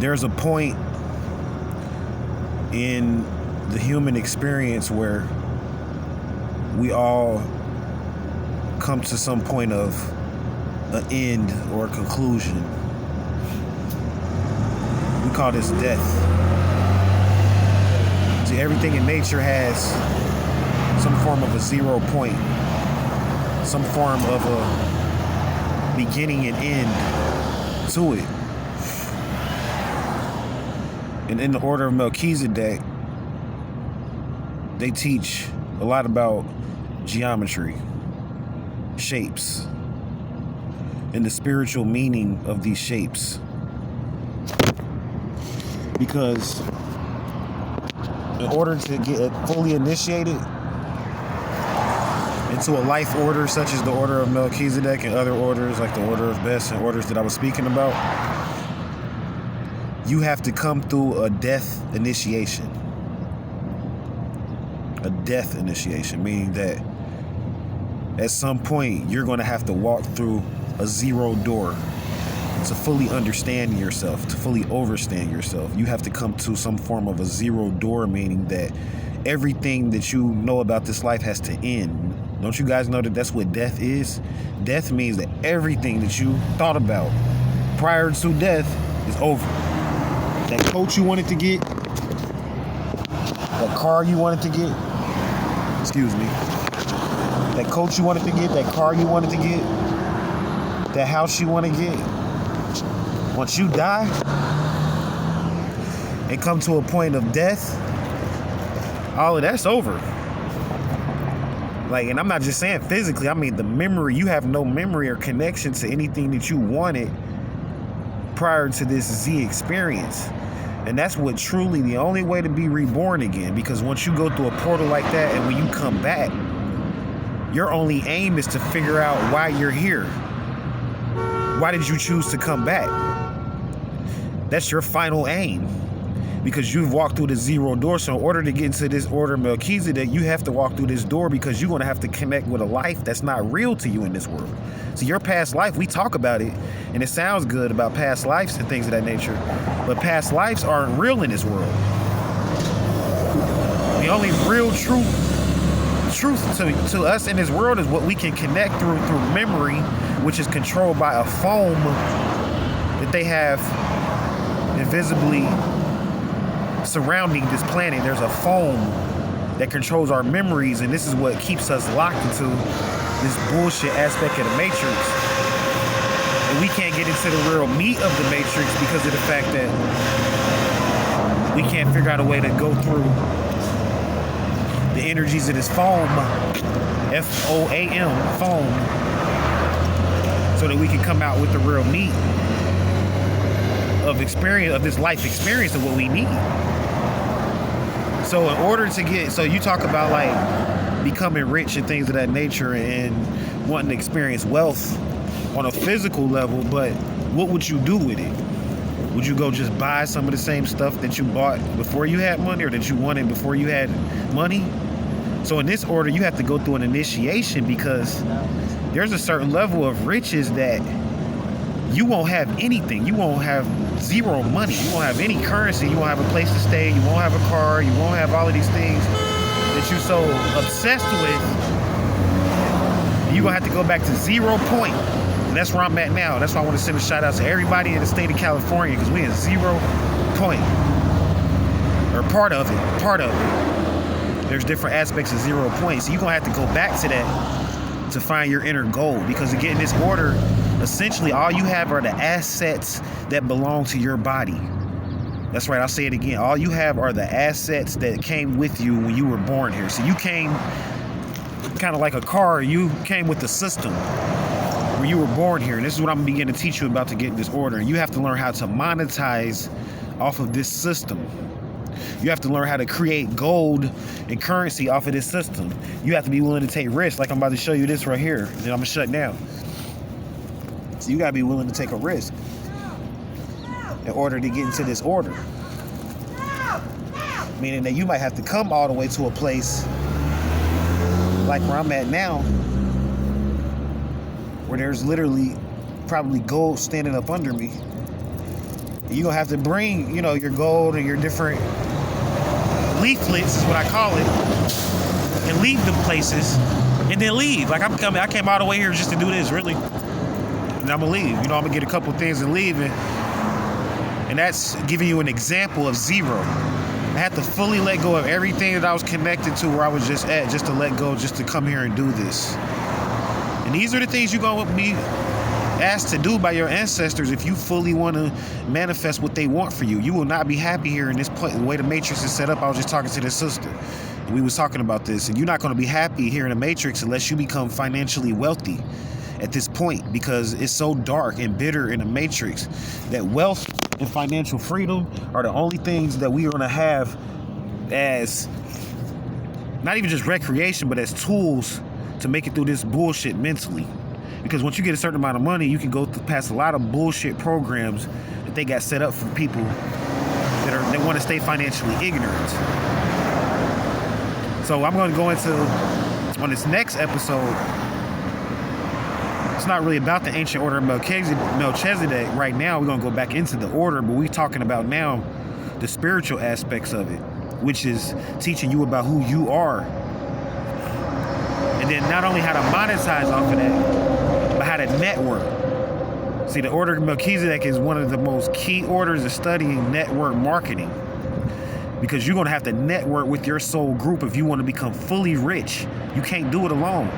there's a point in the human experience where we all come to some point of an end or a conclusion. We call this death. See, everything in nature has some form of a 0 point, some form of a beginning and end to it. And in the order of Melchizedek, they teach a lot about geometry, shapes, and the spiritual meaning of these shapes. Because in order to get fully initiated into a life order such as the order of Melchizedek and other orders like the order of Bess and orders that I was speaking about, you have to come through a death initiation. A death initiation, meaning that at some point you're going to have to walk through a 0 door to fully understand yourself, to fully overstand yourself. You have to come to some form of a 0 door, meaning that everything that you know about this life has to end. Don't you guys know that that's what death is? Death means that everything that you thought about prior to death is over. That coat you wanted to get, that car you wanted to get, that coat you wanted to get, that car you wanted to get, that house you want to get. Once you die and come to a point of death, all of that's over. Like, and I'm not just saying physically, I mean the memory. You have no memory or connection to anything that you wanted prior to this Z experience. And that's what truly the only way to be reborn again. Because once you go through a portal like that and when you come back, your only aim is to figure out why you're here. Why did you choose to come back? That's your final aim. Because you've walked through the 0 door. So in order to get into this order of Melchizedek, you have to walk through this door because you're going to have to connect with a life that's not real to you in this world. So your past life, we talk about it, and it sounds good about past lives and things of that nature. But past lives aren't real in this world. The only real truth to us in this world is what we can connect through memory, which is controlled by a foam that they have invisibly surrounding this planet. There's a foam that controls our memories, and this is what keeps us locked into this bullshit aspect of the Matrix. And we can't get into the real meat of the Matrix because of the fact that we can't figure out a way to go through the energies of this foam, F-O-A-M, foam, so that we can come out with the real meat of experience, of this life experience of what we need. So in order to get, so you talk about like becoming rich and things of that nature and wanting to experience wealth on a physical level, but what would you do with it? Would you go just buy some of the same stuff that you bought before you had money or that you wanted before you had money? So in this order, you have to go through an initiation because there's a certain level of riches that you won't have anything. You won't have 0 money. You won't have any currency. You won't have a place to stay. You won't have a car. You won't have all of these things that you're so obsessed with. You're going to have to go back to 0 point. And that's where I'm at now. That's why I want to send a shout out to everybody in the state of California because we're in 0 point. Or part of it. There's different aspects of 0 point. So you're going to have to go back to that to find your inner goal. Because to get in this order, essentially all you have are the assets that belong to your body. That's right, I'll say it again. All you have are the assets that came with you when you were born here. So you came kind of like a car. You came with the system when you were born here. And this is what I'm beginning to teach you about to get in this order. And you have to learn how to monetize off of this system. You have to learn how to create gold and currency off of this system. You have to be willing to take risks. Like I'm about to show you this right here. And then I'm going to shut down. So you got to be willing to take a risk in order to get into this order. Meaning that you might have to come all the way to a place like where I'm at now, where there's literally probably gold standing up under me. You're going to have to bring, your gold and your different leaflets, is what I call it, and leave them places, and then leave. Like, I came all the way here just to do this, really. And I'm going to leave. I'm going to get a couple things and leave. And that's giving you an example of zero. I had to fully let go of everything that I was connected to where I was just at, just to let go, just to come here and do this. And these are the things you're going to be asked to do by your ancestors if you fully want to manifest what they want for you. You will not be happy here in this point. The way the Matrix is set up, I was just talking to this sister. And we was talking about this. And you're not going to be happy here in the Matrix unless you become financially wealthy at this point, because it's so dark and bitter in the Matrix that wealth and financial freedom are the only things that we are going to have as not even just recreation, but as tools to make it through this bullshit mentally. Because once you get a certain amount of money, you can go past a lot of bullshit programs that they got set up for people that want to stay financially ignorant. So I'm going to go into, on this next episode, it's not really about the ancient order of Melchizedek right now. We're going to go back into the order, but we're talking about now the spiritual aspects of it, which is teaching you about who you are. And then not only how to monetize off of that, but how to network. See, the order of Melchizedek is one of the most key orders of studying network marketing, because you're going to have to network with your soul group if you want to become fully rich. You can't do it alone.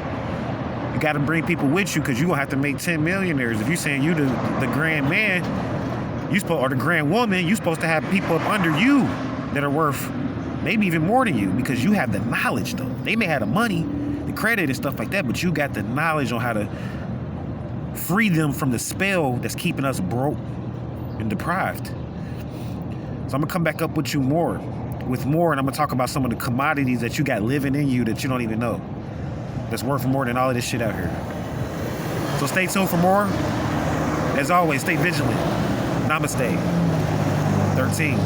You got to bring people with you, because you're going to have to make 10 millionaires. If you're saying you the grand man, or the grand woman, you're supposed to have people up under you that are worth maybe even more than you, because you have the knowledge, though. They may have the money, the credit and stuff like that, but you got the knowledge on how to free them from the spell that's keeping us broke and deprived. So I'm going to come back up with more, and I'm going to talk about some of the commodities that you got living in you that you don't even know, that's worth more than all of this shit out here. So stay tuned for more. As always, stay vigilant. Namaste. 13.